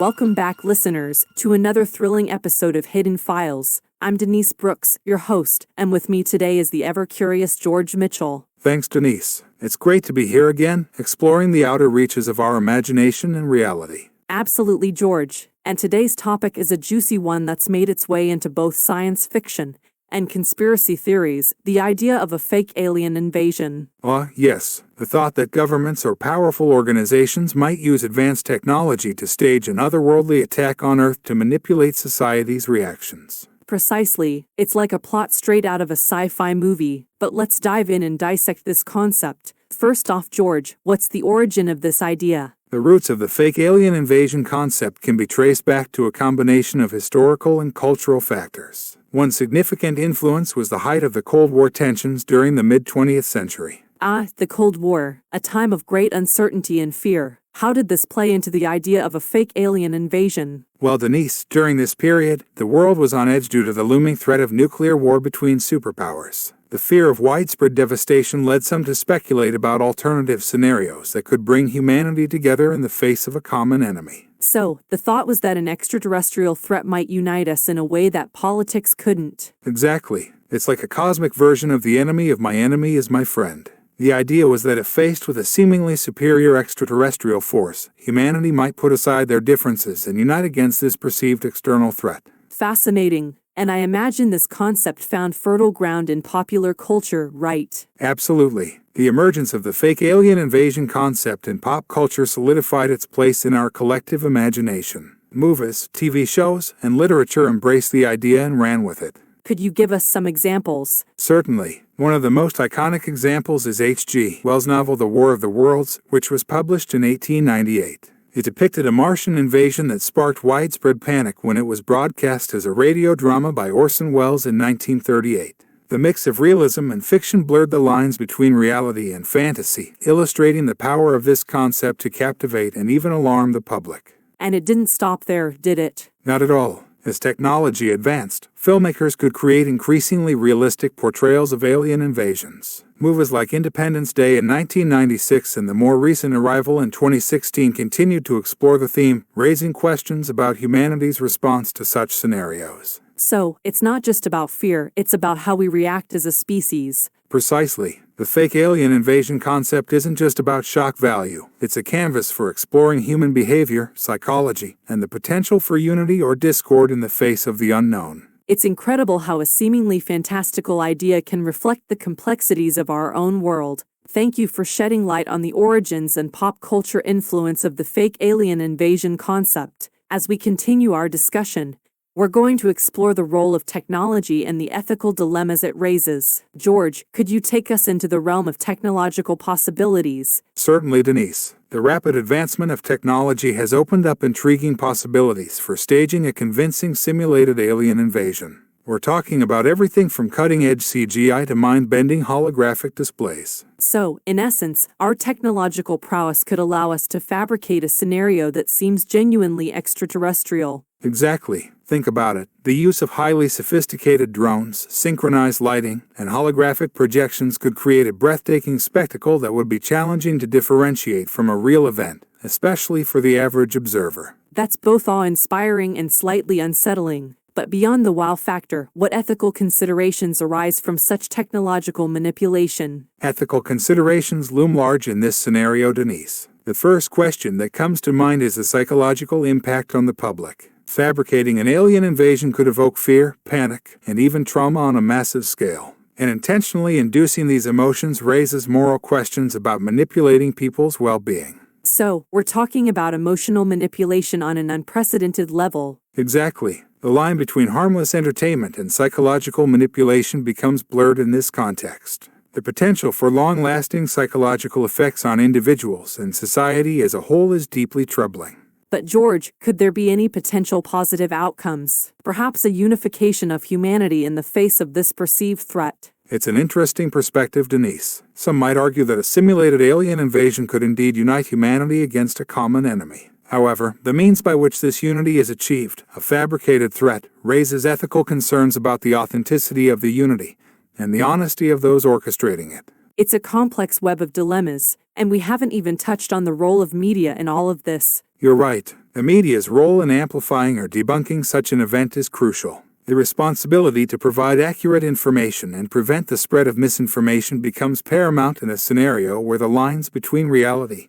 Welcome back, listeners, to another thrilling episode of Hidden Files. I'm Denise Brooks, your host, and with me today is the ever-curious George Mitchell. Thanks, Denise. It's great to be here again, exploring the outer reaches of our imagination and reality. Absolutely, George. And today's topic is a juicy one that's made its way into both science fiction and conspiracy theories, the idea of a fake alien invasion. Yes, the thought that governments or powerful organizations might use advanced technology to stage an otherworldly attack on Earth to manipulate society's reactions. Precisely, it's like a plot straight out of a sci-fi movie, but let's dive in and dissect this concept. First off, George, what's the origin of this idea? The roots of the fake alien invasion concept can be traced back to a combination of historical and cultural factors. One significant influence was the height of the Cold War tensions during the mid-20th century. The Cold War, a time of great uncertainty and fear. How did this play into the idea of a fake alien invasion? Well, Denise, during this period, the world was on edge due to the looming threat of nuclear war between superpowers. The fear of widespread devastation led some to speculate about alternative scenarios that could bring humanity together in the face of a common enemy. So, the thought was that an extraterrestrial threat might unite us in a way that politics couldn't. Exactly. It's like a cosmic version of the enemy of my enemy is my friend. The idea was that if faced with a seemingly superior extraterrestrial force, humanity might put aside their differences and unite against this perceived external threat. Fascinating. And I imagine this concept found fertile ground in popular culture, right? Absolutely. The emergence of the fake alien invasion concept in pop culture solidified its place in our collective imagination. Movies, TV shows, and literature embraced the idea and ran with it. Could you give us some examples? Certainly. One of the most iconic examples is H.G. Wells' novel The War of the Worlds, which was published in 1898. It depicted a Martian invasion that sparked widespread panic when it was broadcast as a radio drama by Orson Welles in 1938. The mix of realism and fiction blurred the lines between reality and fantasy, illustrating the power of this concept to captivate and even alarm the public. And it didn't stop there, did it? Not at all. As technology advanced, filmmakers could create increasingly realistic portrayals of alien invasions. Movies like Independence Day in 1996 and the more recent Arrival in 2016 continued to explore the theme, raising questions about humanity's response to such scenarios. So, it's not just about fear, it's about how we react as a species. Precisely. The fake alien invasion concept isn't just about shock value. It's a canvas for exploring human behavior, psychology, and the potential for unity or discord in the face of the unknown. It's incredible how a seemingly fantastical idea can reflect the complexities of our own world. Thank you for shedding light on the origins and pop culture influence of the fake alien invasion concept. As we continue our discussion, we're going to explore the role of technology and the ethical dilemmas it raises. George, could you take us into the realm of technological possibilities? Certainly, Denise. The rapid advancement of technology has opened up intriguing possibilities for staging a convincing simulated alien invasion. We're talking about everything from cutting-edge CGI to mind-bending holographic displays. So, in essence, our technological prowess could allow us to fabricate a scenario that seems genuinely extraterrestrial. Exactly. Think about it. The use of highly sophisticated drones, synchronized lighting, and holographic projections could create a breathtaking spectacle that would be challenging to differentiate from a real event, especially for the average observer. That's both awe-inspiring and slightly unsettling. But beyond the wow factor, what ethical considerations arise from such technological manipulation? Ethical considerations loom large in this scenario, Denise. The first question that comes to mind is the psychological impact on the public. Fabricating an alien invasion could evoke fear, panic, and even trauma on a massive scale. And intentionally inducing these emotions raises moral questions about manipulating people's well-being. So, we're talking about emotional manipulation on an unprecedented level. Exactly. The line between harmless entertainment and psychological manipulation becomes blurred in this context. The potential for long-lasting psychological effects on individuals and society as a whole is deeply troubling. But George, could there be any potential positive outcomes? Perhaps a unification of humanity in the face of this perceived threat? It's an interesting perspective, Denise. Some might argue that a simulated alien invasion could indeed unite humanity against a common enemy. However, the means by which this unity is achieved, a fabricated threat, raises ethical concerns about the authenticity of the unity and the honesty of those orchestrating it. It's a complex web of dilemmas, and we haven't even touched on the role of media in all of this. You're right. The media's role in amplifying or debunking such an event is crucial. The responsibility to provide accurate information and prevent the spread of misinformation becomes paramount in a scenario where the lines between reality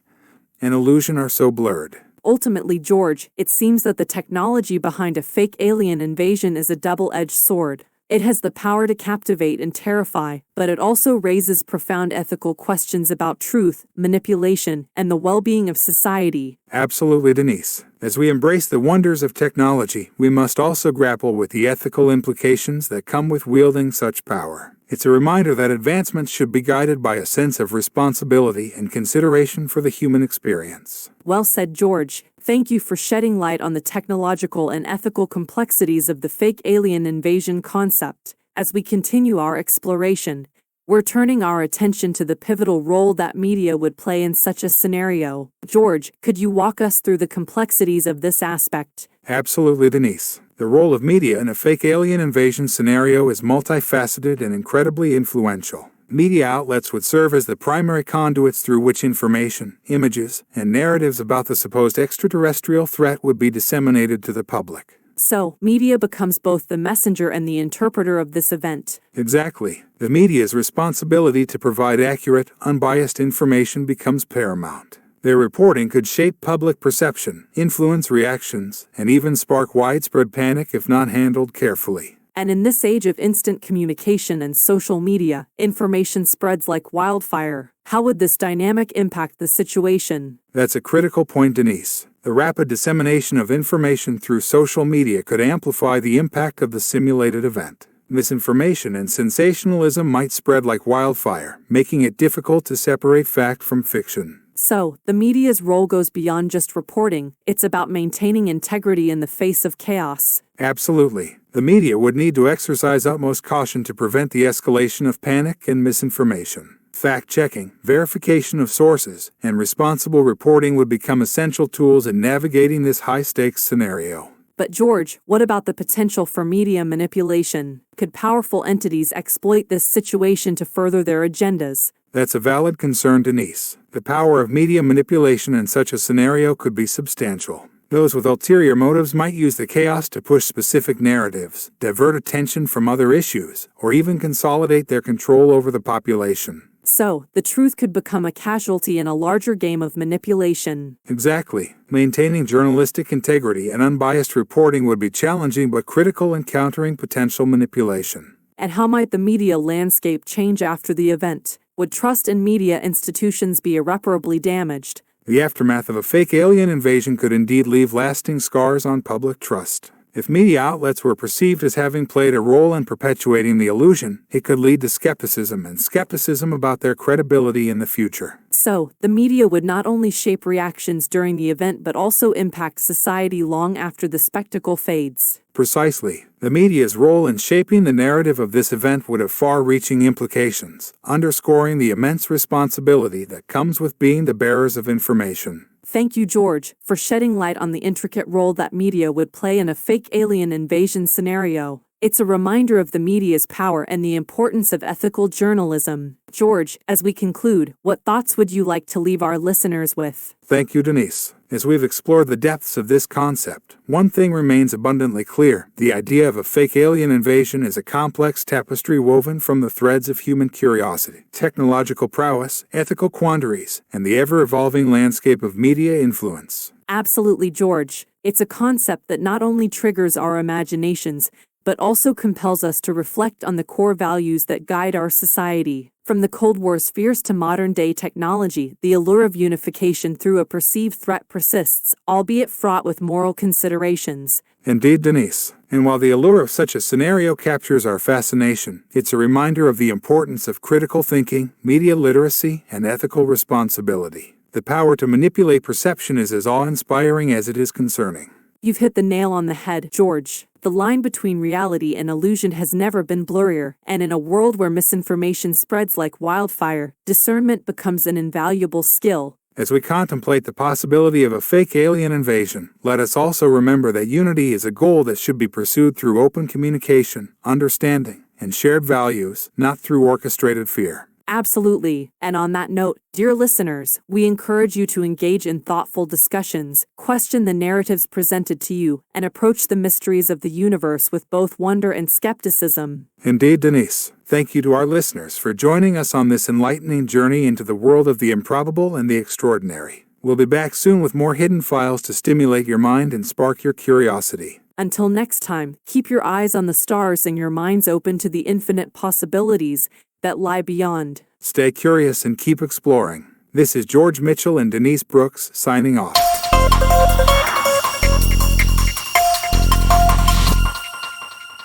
and illusion are so blurred. Ultimately, George, it seems that the technology behind a fake alien invasion is a double-edged sword. It has the power to captivate and terrify, but it also raises profound ethical questions about truth, manipulation, and the well-being of society. Absolutely, Denise. As we embrace the wonders of technology, we must also grapple with the ethical implications that come with wielding such power. It's a reminder that advancements should be guided by a sense of responsibility and consideration for the human experience. Well said, George. Thank you for shedding light on the technological and ethical complexities of the fake alien invasion concept. As we continue our exploration, we're turning our attention to the pivotal role that media would play in such a scenario. George, could you walk us through the complexities of this aspect? Absolutely, Denise. The role of media in a fake alien invasion scenario is multifaceted and incredibly influential. Media outlets would serve as the primary conduits through which information, images, and narratives about the supposed extraterrestrial threat would be disseminated to the public. So, media becomes both the messenger and the interpreter of this event. Exactly. The media's responsibility to provide accurate, unbiased information becomes paramount. Their reporting could shape public perception, influence reactions, and even spark widespread panic if not handled carefully. And in this age of instant communication and social media, information spreads like wildfire. How would this dynamic impact the situation? That's a critical point, Denise. The rapid dissemination of information through social media could amplify the impact of the simulated event. Misinformation and sensationalism might spread like wildfire, making it difficult to separate fact from fiction. So, the media's role goes beyond just reporting. It's about maintaining integrity in the face of chaos. Absolutely. The media would need to exercise utmost caution to prevent the escalation of panic and misinformation. Fact-checking, verification of sources, and responsible reporting would become essential tools in navigating this high-stakes scenario. But George, what about the potential for media manipulation? Could powerful entities exploit this situation to further their agendas? That's a valid concern, Denise. The power of media manipulation in such a scenario could be substantial. Those with ulterior motives might use the chaos to push specific narratives, divert attention from other issues, or even consolidate their control over the population. So, the truth could become a casualty in a larger game of manipulation. Exactly. Maintaining journalistic integrity and unbiased reporting would be challenging but critical in countering potential manipulation. And how might the media landscape change after the event? Would trust in media institutions be irreparably damaged? The aftermath of a fake alien invasion could indeed leave lasting scars on public trust. If media outlets were perceived as having played a role in perpetuating the illusion, it could lead to skepticism about their credibility in the future. So, the media would not only shape reactions during the event but also impact society long after the spectacle fades. Precisely. The media's role in shaping the narrative of this event would have far-reaching implications, underscoring the immense responsibility that comes with being the bearers of information. Thank you, George, for shedding light on the intricate role that media would play in a fake alien invasion scenario. It's a reminder of the media's power and the importance of ethical journalism. George, as we conclude, what thoughts would you like to leave our listeners with? Thank you, Denise. As we've explored the depths of this concept, one thing remains abundantly clear. The idea of a fake alien invasion is a complex tapestry woven from the threads of human curiosity, technological prowess, ethical quandaries, and the ever-evolving landscape of media influence. Absolutely, George. It's a concept that not only triggers our imaginations, but also compels us to reflect on the core values that guide our society. From the Cold War's fears to modern-day technology, the allure of unification through a perceived threat persists, albeit fraught with moral considerations. Indeed, Denise. And while the allure of such a scenario captures our fascination, it's a reminder of the importance of critical thinking, media literacy, and ethical responsibility. The power to manipulate perception is as awe-inspiring as it is concerning. You've hit the nail on the head, George. The line between reality and illusion has never been blurrier, and in a world where misinformation spreads like wildfire, discernment becomes an invaluable skill. As we contemplate the possibility of a fake alien invasion, let us also remember that unity is a goal that should be pursued through open communication, understanding, and shared values, not through orchestrated fear. Absolutely. And on that note, dear listeners, we encourage you to engage in thoughtful discussions, question the narratives presented to you, and approach the mysteries of the universe with both wonder and skepticism. Indeed, Denise. Thank you to our listeners for joining us on this enlightening journey into the world of the improbable and the extraordinary. We'll be back soon with more hidden files to stimulate your mind and spark your curiosity. Until next time, keep your eyes on the stars and your minds open to the infinite possibilities that lie beyond. Stay curious and keep exploring. This is George Mitchell and Denise Brooks signing off.